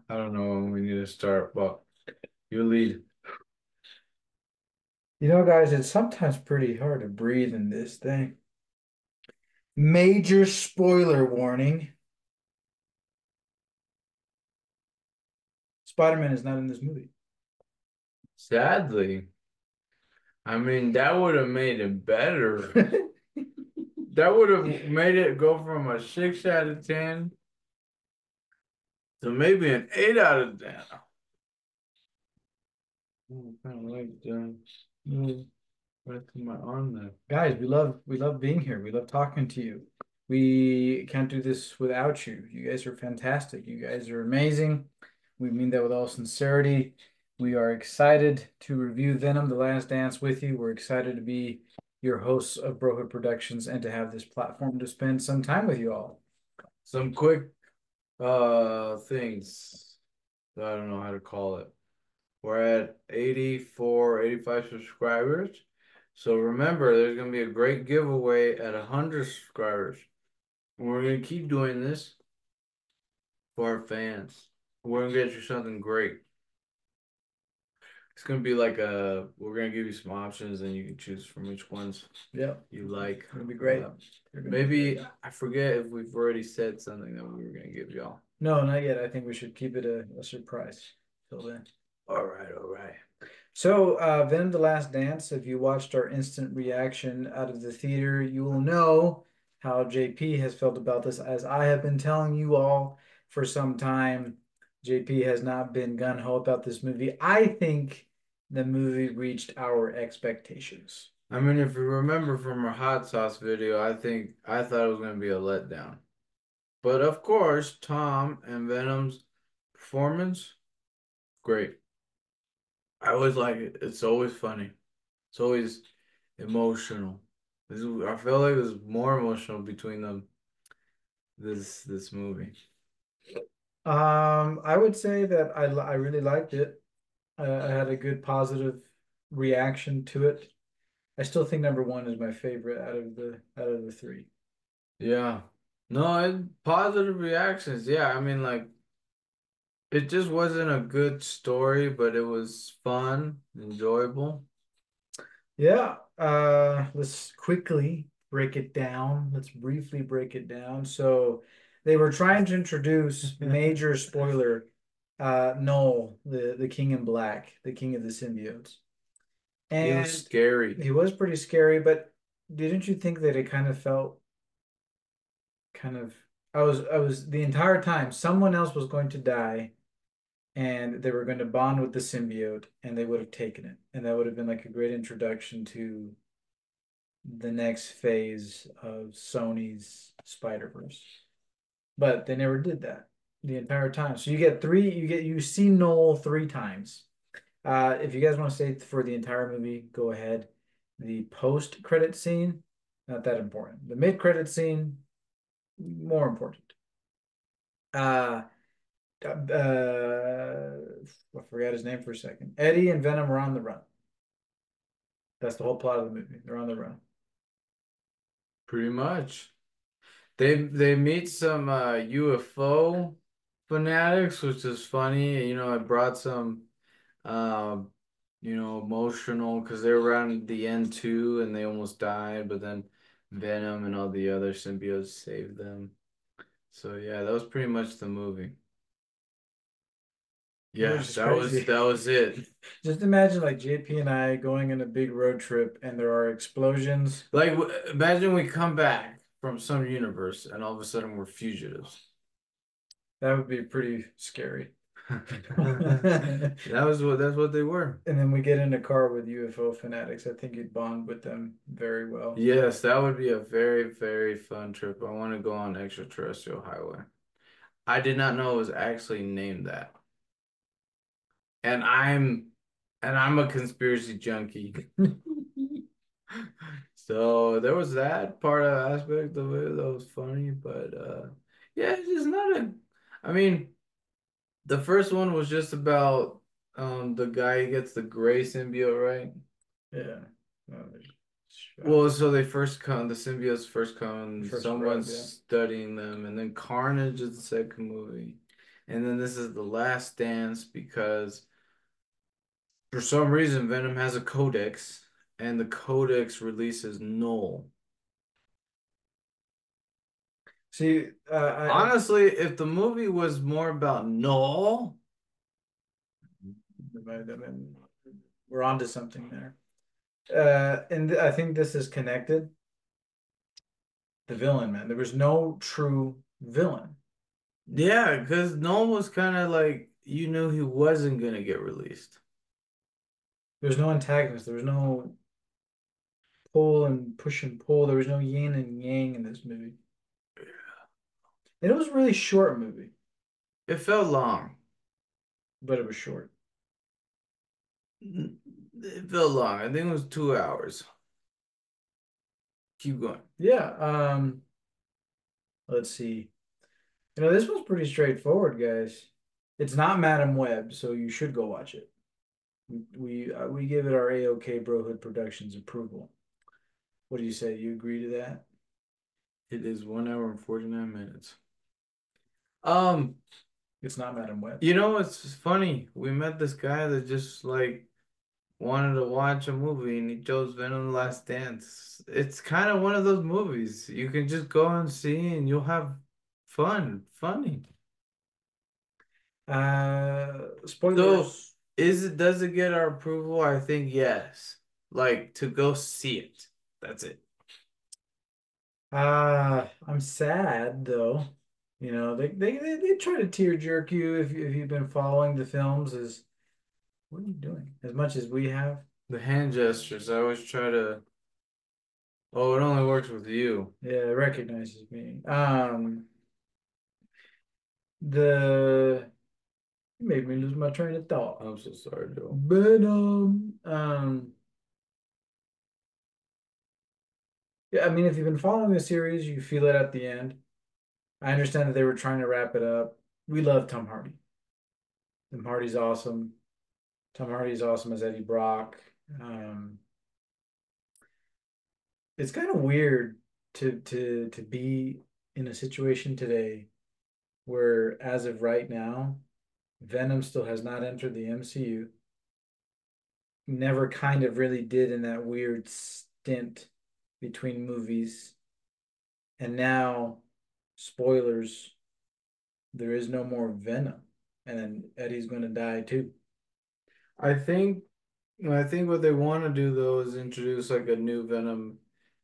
I don't know when we need to start, but you lead. You know, guys, it's sometimes pretty hard to breathe in this thing. Major spoiler warning. Spider-Man is not in this movie. Sadly, I mean, that would have made it better. That would have made it go from a 6 out of 10 to maybe an 8 out of 10. Oh, I kind of like the move right to my arm there. Guys, we love being here. We love talking to you. We can't do this without you. You guys are fantastic. You guys are amazing. We mean that with all sincerity. We are excited to review Venom the Last Dance with you. We're excited to be your hosts of Brohood Productions and to have this platform to spend some time with you all. Some quick things. I don't know how to call it. We're at 84, 85 subscribers. So remember, there's going to be a great giveaway at 100 subscribers. And we're going to keep doing this for our fans. We're going to get you something great. It's going to be like we're going to give you some options and you can choose from which ones Yeah, you like. it's gonna be great. Maybe I forget if we've already said something that we were going to give y'all. No, not yet. I think we should keep it a surprise till then. All right, all right. So, Venom the Last Dance, if you watched our instant reaction out of the theater, you will know how JP has felt about this. As I have been telling you all for some time, JP has not been gung-ho about this movie. I think the movie reached our expectations. I mean, if you remember from our hot sauce video, I thought it was going to be a letdown. But of course, Tom and Venom's performance, great. I always like it. It's always funny. It's always emotional. I feel like there's more emotional between them this movie. I would say that I really liked it. I had a good positive reaction to it. I still think number one is my favorite out of the three. Yeah. No, positive reactions. Yeah, I mean, like, it just wasn't a good story, but it was fun, enjoyable. Yeah, let's quickly break it down. Let's briefly break it down. So they were trying to introduce major spoiler, Noel, the King in Black, the King of the Symbiotes. He was And scary. he was pretty scary, but didn't you think that it kind of felt kind of I was the entire time someone else was going to die and they were going to bond with the symbiote and they would have taken it. And that would have been like a great introduction to the next phase of Sony's Spider-Verse. But they never did that the entire time. So you see Noel three times. If you guys want to stay for the entire movie, go ahead. The post-credit scene, not that important. The mid-credit scene, more important. Uh, I forgot his name for a second. Eddie and Venom are on the run. That's the whole plot of the movie. They're on the run. Pretty much. They meet some UFO fanatics, which is funny. It brought some uh, emotional because they were around the end too, and they almost died, but then Venom and all the other symbiotes saved them. So yeah, that was pretty much the movie. Yeah, Which is that was crazy. that was it. Just imagine like JP and I going on a big road trip and there are explosions. Like imagine we come back from some universe and all of a sudden we're fugitives. That would be pretty scary. That's what they were. And then we get in a car with UFO fanatics. I think you'd bond with them very well. Yes, that would be a very, very fun trip. I want to go on extraterrestrial highway. I did not know it was actually named that. And I'm a conspiracy junkie. So there was that part of aspect of it that was funny, but yeah, it's just not a I mean, the first one was just about the guy who gets the gray symbiote, right? Yeah. Well, so the symbiotes first come, and First arrive, someone's yeah. studying them, and then Carnage is the second movie. And then this is the last dance because for some reason Venom has a codex and the codex releases Null. See, Honestly, if the movie was more about Null, we're on to something there. And I think this is connected. The villain, man. There was no true villain. yeah, because Null was kind of like you knew he wasn't gonna get released. There was no antagonist. There was no pull and push and pull. There was no yin and yang in this movie. And it was a really short movie, It felt long. but it was short. It felt long. I think it was 2 hours. Keep going. Yeah. Let's see. This one's pretty straightforward, guys. It's not Madam Web, so you should go watch it. We give it our A-OK Brohood Productions approval. What do you say? You agree to that? It is 1 hour and 49 minutes. Um, It's not Madam Web. you know what's funny? We met this guy that just like wanted to watch a movie and he chose Venom the Last Dance. It's kind of one of those movies you can just go and see and you'll have fun, funny. So Spoilers. does it get our approval? I think yes. Like to go see it. That's it. I'm sad though. They try to tear jerk you if you've been following the films as what are you doing? As much as we have. The hand gestures, I always try to, oh, it only works with you. Yeah, it recognizes me. The You made me lose my train of thought. I'm so sorry, Joe. But yeah, I mean if you've been following the series, you feel it at the end. I understand that they were trying to wrap it up. We love Tom Hardy. Tom Hardy's awesome. Tom Hardy's awesome as Eddie Brock. Um, it's kind of weird to be in a situation today where, as of right now, Venom still has not entered the MCU. Never kind of really did in that weird stint between movies. And now, spoilers, there is no more Venom. And then Eddie's going to die too. I think I think what they want to do though is introduce like a new Venom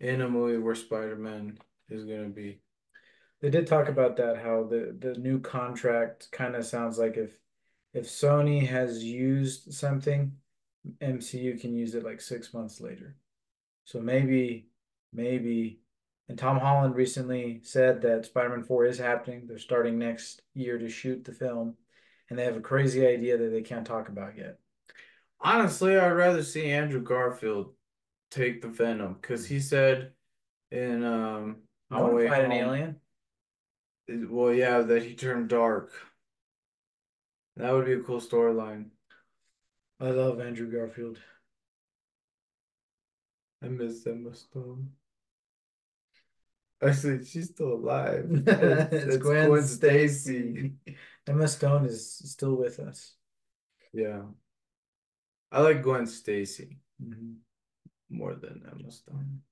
in a movie where Spider-Man is gonna be. They did talk about that, how the new contract kind of sounds like if Sony has used something, MCU can use it like 6 months later. So maybe, and Tom Holland recently said that Spider-Man 4 is happening. They're starting next year to shoot the film, and they have a crazy idea that they can't talk about yet. Honestly, I'd rather see Andrew Garfield take the Venom because he said in I No want to Way fight an Home, alien. well, yeah, that he turned dark. That would be a cool storyline. I love Andrew Garfield. I miss Emma Stone. Actually, she's still alive. It's It's it's Gwen Gwen Stacy. Stacy. Emma Stone is still with us. Yeah, I like Gwen Stacy Mhm. more than Emma Stone.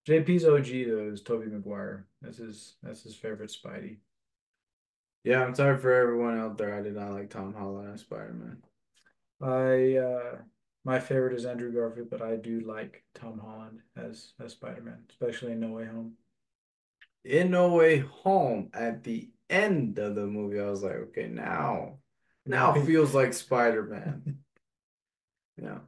JP's OG though is Tobey Maguire. That's his favorite Spidey. Yeah, I'm sorry for everyone out there. I did not like Tom Holland as Spider-Man. I My favorite is Andrew Garfield, but I do like Tom Holland as Spider-Man, especially in No Way Home. In No Way Home, at the end of the movie, I was like, okay, now Now he feels like Spider-Man. Yeah.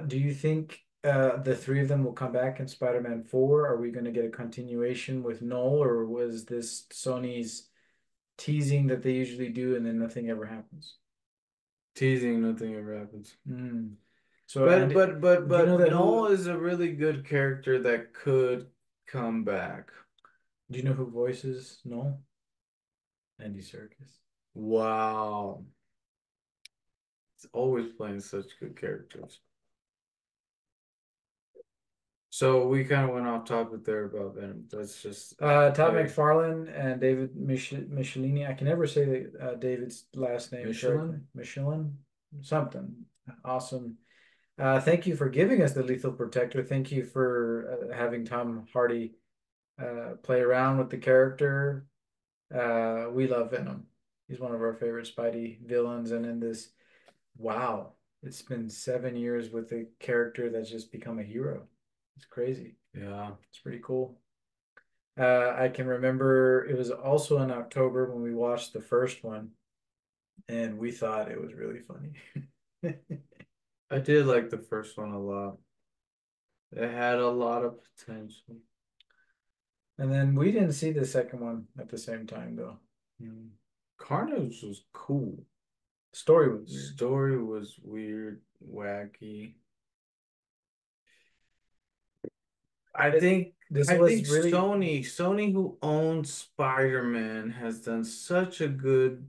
Do you think the three of them will come back in Spider-Man 4? Are we going to get a continuation with Noel, or was this Sony's teasing that they usually do and then nothing ever happens? Teasing, nothing ever happens. Mm. So, But and but but do you know but that Noel who is a really good character that could come back. do you know who voices Noel? Andy Serkis. Wow. He's always playing such good characters. So we kind of went off topic there about Venom. That's just Todd okay. McFarlane and David Michelini. I can never say David's last name correctly. Michelin? Michelin, something. Awesome. Thank you for giving us the Lethal Protector. Thank you for having Tom Hardy play around with the character. We love Venom. He's one of our favorite Spidey villains, and in this, wow, it's been 7 years with a character that's just become a hero. It's crazy. Yeah. It's pretty cool. I can remember it was also in October when we watched the first one, and we thought it was really funny. I did like the first one a lot. It had a lot of potential. And then we didn't see the second one at the same time, though. Mm. Carnage was cool. The story was weird. Story was weird, wacky. I It, think this I was think really, Sony who owns Spider-Man has done such a good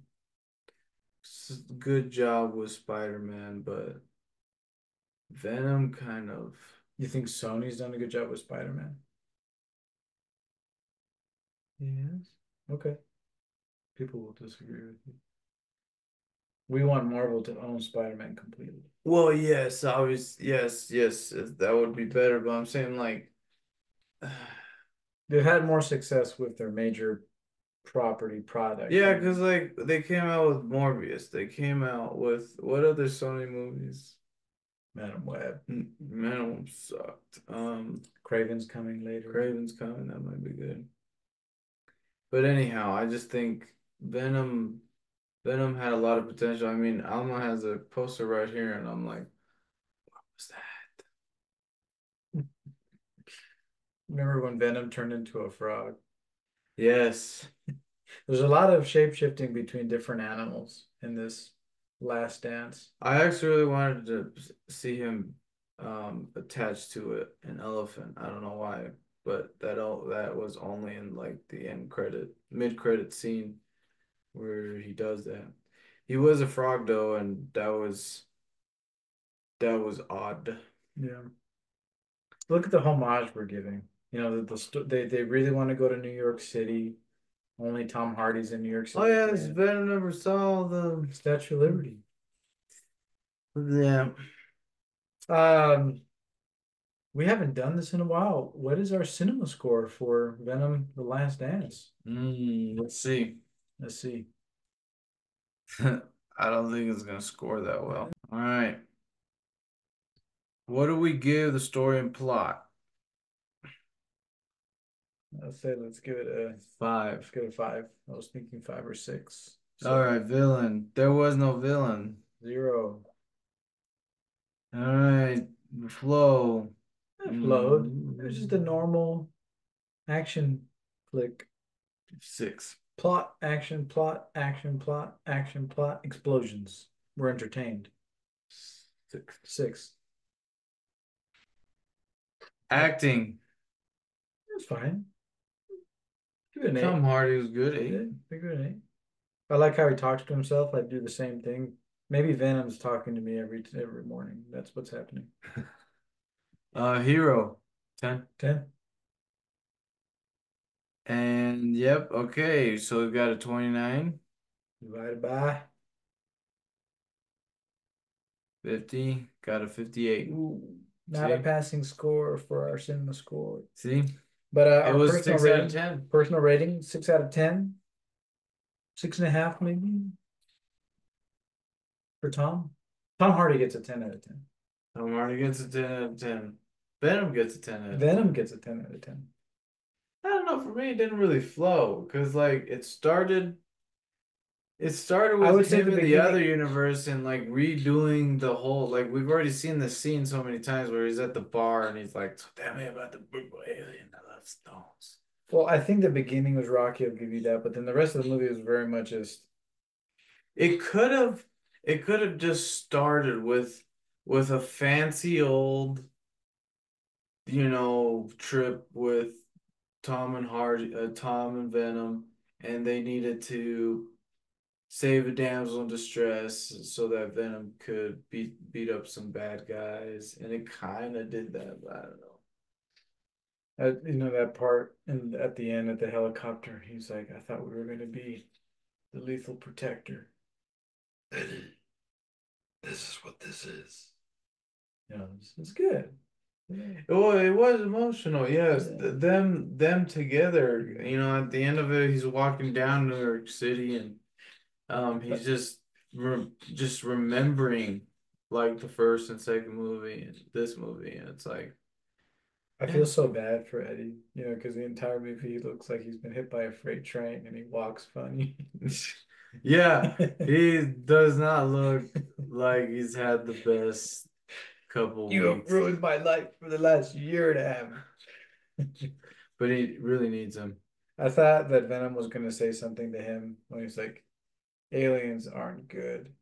job with Spider-Man, but Venom kind of you think Sony's done a good job with Spider-Man? Yes. Okay. People will disagree with you. We want Marvel to own Spider-Man completely. well, yes, obviously, yes, that would be better, but I'm saying like They've had more success with their major property product yeah, than because like they came out with Morbius, they came out with what other Sony movies? Madam Web. Venom sucked. Craven's coming later. Craven's coming, that might be good. But anyhow, I just think Venom had a lot of potential. I mean, Alma has a poster right here, and I'm like, what's that? Remember when Venom turned into a frog? Yes. There's a lot of shape-shifting between different animals in this Last Dance. I actually really wanted to see him attached to an elephant. I don't know why, but that was only in like the mid-credit scene where he does that. He was a frog though, and that was odd. Yeah. Look at the homage we're giving. You know, they really want to go to New York City. Only Tom Hardy's in New York Oh City at yeah, the this end. Venom never saw the Statue of Liberty. yeah. Um, we haven't done this in a while. What is our cinema score for Venom: The Last Dance? Let's see. Let's see. I don't think it's gonna score that well. All right. What do we give the story and plot? Let's say let's Five. give it a five. I was thinking five or six. All So right, villain. There was no villain. 0. All right, the flow. It flowed. It was just a Mm, normal action flick. Six. Plot, action, plot, action, plot, action, plot, explosions. We're entertained. Six. 6. Yeah, Acting. that's fine. Give it an Tom 8. Hardy was good. Yeah, 8. give it an 8. I like how he talks to himself. I do the same thing. Maybe Venom's talking to me every morning. That's what's happening. Hero. 10. 10. And yep, okay. So we've got a 29, Divided by. 50, got a 58. Ooh, not a See? passing score for our cinema score. See? But It our was 6 out of 10. personal rating, 6 out of 10, 6.5 maybe for Tom. Tom Hardy gets a 10 out of 10. Tom Hardy gets a 10 out of 10. Venom gets a 10 out of Venom 10. gets a 10 out of 10. I don't know, for me it didn't really flow because like it started I with would say him the in the other beginning, universe and like redoing the whole like we've already seen this scene so many times where he's at the bar and he's like, so tell me about the purple alien that love stones. well, I think the beginning was rocky, I'll give you that, but then the rest of the movie was very much just, It could have it could have just started with a fancy old, trip with Tom and Venom, and they needed to save a damsel in distress so that Venom could beat up some bad guys, and it kind of did that, but I don't know. You know that part in at the end at the helicopter. He's like, I thought we were going to be the lethal protector. Eddie, this is what this is. You know, it's good. Yeah. Well, it was emotional, yes. Yeah. Them together, at the end of it, he's walking down New York City and he's But just remembering like the first and second movie and this movie, and it's like, I feel yeah. so bad for Eddie, you know, because the entire movie he looks like he's been hit by a freight train and he walks funny. Yeah, he does not look like he's had the best couple You have weeks, ruined my life for the last year and a half. but he really needs him. I thought that Venom was going to say something to him when he's like, aliens aren't good.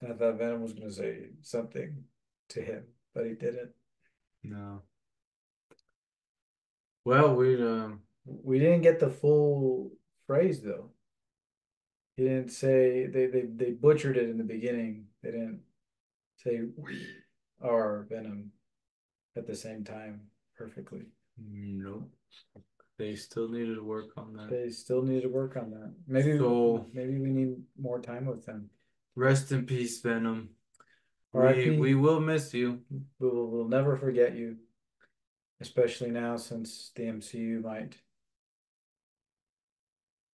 And I thought Venom was going to say something to him, but he didn't. No. Well, We didn't get the full phrase though. He didn't say they butchered it in the beginning. They didn't say we are Venom at the same time perfectly. nope. They still needed to work on that. They still need to work on that. Maybe So maybe we need more time with them. rest in peace, Venom. We R.I.P. will miss you. We'll never forget you, especially now since the MCU might,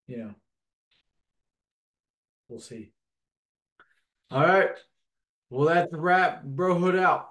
you know, we'll see. All right. Well, that's a wrap. Brohood out.